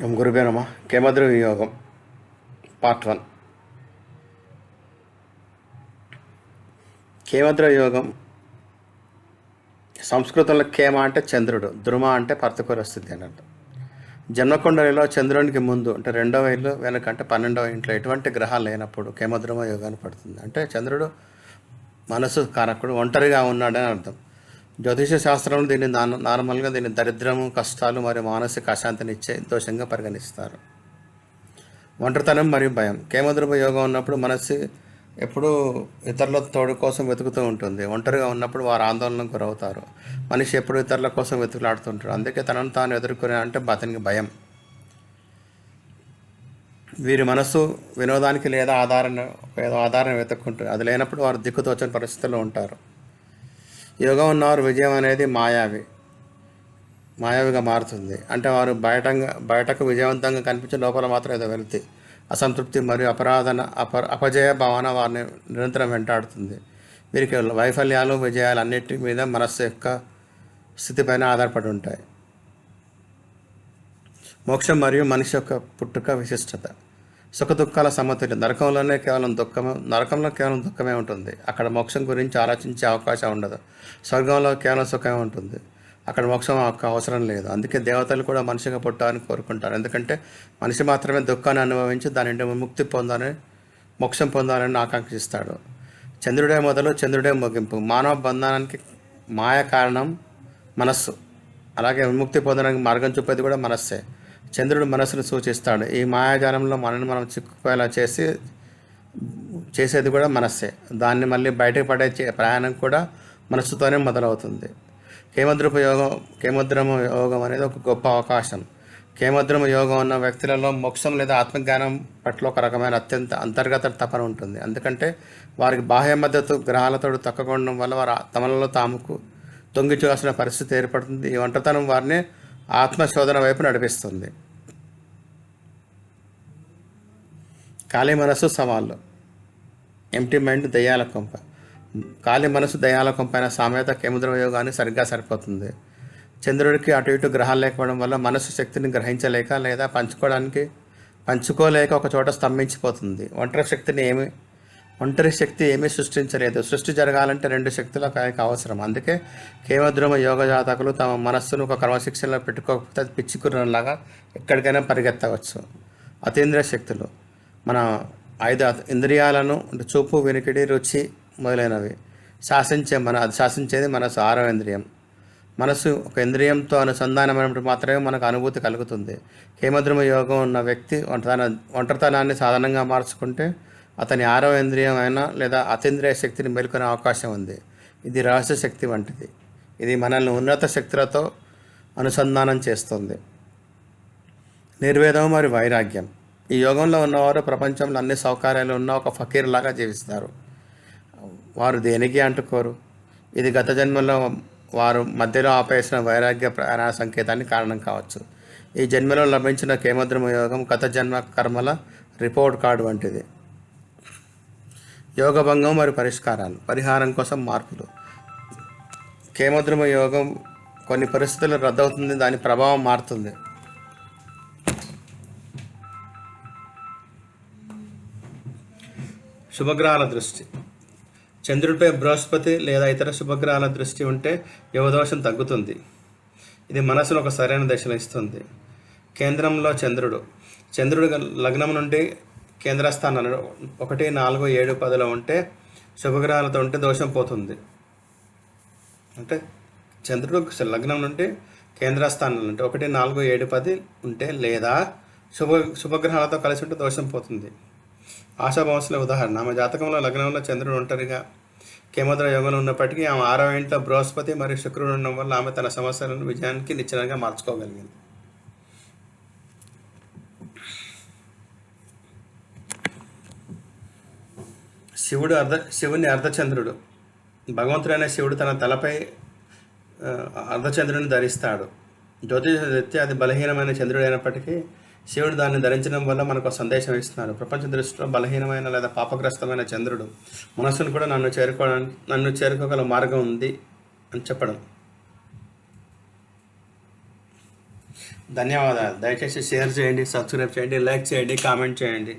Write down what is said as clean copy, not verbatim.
ఓం గురుభ్యో నమః. కేమద్ర వియోగం పార్ట్ 1. కేమద్ర యోగం సంస్కృతంలో కేమ అంటే చంద్రుడు, ధ్రుమ అంటే పర్తికూల స్థితి అన్నట్టు. జన్మకుండలిలో చంద్రునికి ముందు అంటే రెండవ ఇల్లు వెనక అంటే 12వ ఇంట్లో ఎటువంటి గ్రహాలు లేనప్పుడు కేమద్రుమ యోగాన్ని పడుతుంది. అంటే చంద్రుడు మనసు కారకుడు, ఒంటరిగా ఉన్నాడని అర్థం. జ్యోతిష శాస్త్రంలో దీన్ని నార్మల్గా దీన్ని దరిద్రము, కష్టాలు మరియు మానసిక అశాంతినిచ్చే దోషంగా పరిగణిస్తారు. ఒంటరితనం మరియు భయం. కేమద్రుమ యోగం ఉన్నప్పుడు మనసు ఎప్పుడూ ఇతరుల తోడు కోసం వెతుకుతూ ఉంటుంది. ఒంటరిగా ఉన్నప్పుడు వారు ఆందోళనకు గురవుతారు. మనిషి ఎప్పుడు ఇతరుల కోసం వెతుకులాడుతుంటాడు. అందుకే తనను తాను ఎదుర్కొనే అంటే అతనికి భయం. వీరి మనసు వినోదానికి లేదా ఆధారం వెతుక్కుంటుంది. అది లేనప్పుడు వారు దిక్కుతోచని పరిస్థితుల్లో ఉంటారు. యోగం ఉన్నవారు విజయం అనేది మాయావిగా మారుతుంది. అంటే వారు బయటకు విజయవంతంగా కనిపించే లోపల మాత్రం ఏదో వెళ్తే అసంతృప్తి మరియు అపజయ భావన వారిని నిరంతరం వెంటాడుతుంది. వీరికి వైఫల్యాలు, విజయాలు అన్నిటి మీద మనస్సు యొక్క స్థితిపైన ఆధారపడి ఉంటాయి. మోక్షం మరియు మనిషి యొక్క పుట్టుక విశిష్టత. సుఖ దుఃఖాల సమతుల్యం. నరకంలో కేవలం దుఃఖమే ఉంటుంది. అక్కడ మోక్షం గురించి ఆలోచించే అవకాశం ఉండదు. స్వర్గంలో కేవలం సుఖమే ఉంటుంది. అక్కడ మోక్షం అవసరం లేదు. అందుకే దేవతలు కూడా మనిషిగా పుట్టాలని కోరుకుంటారు. ఎందుకంటే మనిషి మాత్రమే దుఃఖాన్ని అనుభవించి దాని నుండి ముక్తి పొందాలని, మోక్షం పొందాలని ఆకాంక్షిస్తాడు. చంద్రుడే మొదలు, చంద్రుడే ముగింపు. మానవ బంధానికి మాయ కారణం మనస్సు. అలాగే విముక్తి పొందడానికి మార్గం చూపేది కూడా మనస్సే. చంద్రుడు మనస్సును సూచిస్తాడు. ఈ మాయాజాలంలో మనం చిక్కుపోయేలా చేసేది కూడా మనస్సే. దాన్ని మళ్ళీ బయటకు పడే ప్రయాణం కూడా మనస్సుతోనే మొదలవుతుంది. కేమద్రమ యోగం అనేది ఒక గొప్ప అవకాశం. కేమద్రమ యోగం ఉన్న వ్యక్తులలో మోక్షం లేదా ఆత్మజ్ఞానం పట్ల ఒక రకమైన అత్యంత అంతర్గత తపన ఉంటుంది. ఎందుకంటే వారికి బాహ్య మద్దతు గ్రహాలతో తక్కకుండడం వల్ల వారు తమలో తాముకు తొంగి చూడాల్సిన పరిస్థితి ఏర్పడుతుంది. ఈ ఒంటరితనం వారిని ఆత్మశోధన వైపు నడిపిస్తుంది. ఖాళీ మనస్సు సవాళ్ళు. ఎంటీ మైండ్ దయ్యాల కొంప. ఖాళీ మనసు దయ్యాల కొంపైన సామెత కేమద్రమ యోగాన్ని సరిగ్గా సరిపోతుంది. చంద్రుడికి అటు ఇటు గ్రహాలు లేకపోవడం వల్ల మనసు శక్తిని గ్రహించలేక లేదా పంచుకోలేక ఒక చోట స్తంభించిపోతుంది. ఒంటరి శక్తి ఏమీ సృష్టించలేదు. సృష్టి జరగాలంటే రెండు శక్తుల కలయిక అవసరం. అందుకే కేమద్రమ యోగ జాతకులు తమ మనస్సును ఒక క్రమశిక్షణలో పెట్టుకోకపోతే అది పిచ్చికుర్రలాగా ఎక్కడికైనా పరిగెత్తవచ్చు. అతీంద్రియ శక్తులు. మన 5 ఇంద్రియాలను అంటే చూపు, వినికిడి, రుచి మొదలైనవి శాసించేది మనసు. 6వ ఇంద్రియం. మనసు ఒక ఇంద్రియంతో అనుసంధానమైనప్పుడు మాత్రమే మనకు అనుభూతి కలుగుతుంది. కేమద్రమ యోగం ఉన్న వ్యక్తి ఒంటరితనాన్ని సాధనంగా మార్చుకుంటే అతని 6వ ఇంద్రియం అయినా లేదా అతీంద్రియ శక్తిని మేల్కొనే అవకాశం ఉంది. ఇది రహస్య శక్తి వంటిది. ఇది మనల్ని ఉన్నత శక్తులతో అనుసంధానం చేస్తుంది. నిర్వేదం మరియు వైరాగ్యం. ఈ యోగంలో ఉన్నవారు ప్రపంచంలో అన్ని సౌకర్యాలు ఉన్న ఒక ఫకీర్ లాగా జీవిస్తారు. వారు దేనికి అంటుకోరు. ఇది గత జన్మలో వారు మధ్యలో ఆపేసిన వైరాగ్య ప్రయాణ సంకేతానికి కారణం కావచ్చు. ఈ జన్మలో లభించిన కేమద్రమ యోగం గత జన్మ కర్మల రిపోర్ట్ కార్డు వంటిది. యోగభంగం మరియు పరిహారం కోసం మార్పులు. కేమద్రమ యోగం కొన్ని పరిస్థితుల్లో రద్దవుతుంది. దాని ప్రభావం మారుతుంది. శుభగ్రహాల దృష్టి. చంద్రుడిపై బృహస్పతి లేదా ఇతర శుభగ్రహాల దృష్టి ఉంటే యోగదోషం తగ్గుతుంది. ఇది మనసును ఒక సరైన దిశలో ఇస్తుంది. కేంద్రంలో చంద్రుడు లగ్నం నుండి కేంద్రస్థానాలు 1, 4, 7, 10లో ఉంటే శుభగ్రహాలతో ఉంటే దోషం పోతుంది. అంటే చంద్రుడు లగ్నం నుండి కేంద్రస్థానాలు అంటే 1, 4, 7, 10 ఉంటే లేదా శుభగ్రహాలతో కలిసి ఉంటే దోషం పోతుంది. ఆశాభావస్సుల ఉదాహరణ. ఆమె జాతకంలో లగ్నంలో చంద్రుడు ఒంటరిగా కేమద్ర యోగంలో ఉన్నప్పటికీ ఆమె 6వ ఇంట్లో బృహస్పతి మరియు శుక్రుడు ఉండడం వల్ల ఆమె తన సమస్యలను విజయానికి నిశ్చయంగా మార్చుకోగలిగింది. శివుని అర్ధచంద్రుడు. భగవంతుడైన శివుడు తన తలపై అర్ధచంద్రుడిని ధరిస్తాడు. జ్యోతిష రీత్యా అది బలహీనమైన చంద్రుడు అయినప్పటికీ శివుడు దాన్ని ధరించడం వల్ల మనకు సందేశం ఇస్తున్నారు. ప్రపంచ దృష్టిలో బలహీనమైన లేదా పాపగ్రస్తమైన చంద్రుడు మనస్సును కూడా నన్ను చేరుకోగల మార్గం ఉంది అని చెప్పడం. ధన్యవాదాలు. దయచేసి షేర్ చేయండి, సబ్స్క్రైబ్ చేయండి, లైక్ చేయండి, కామెంట్ చేయండి.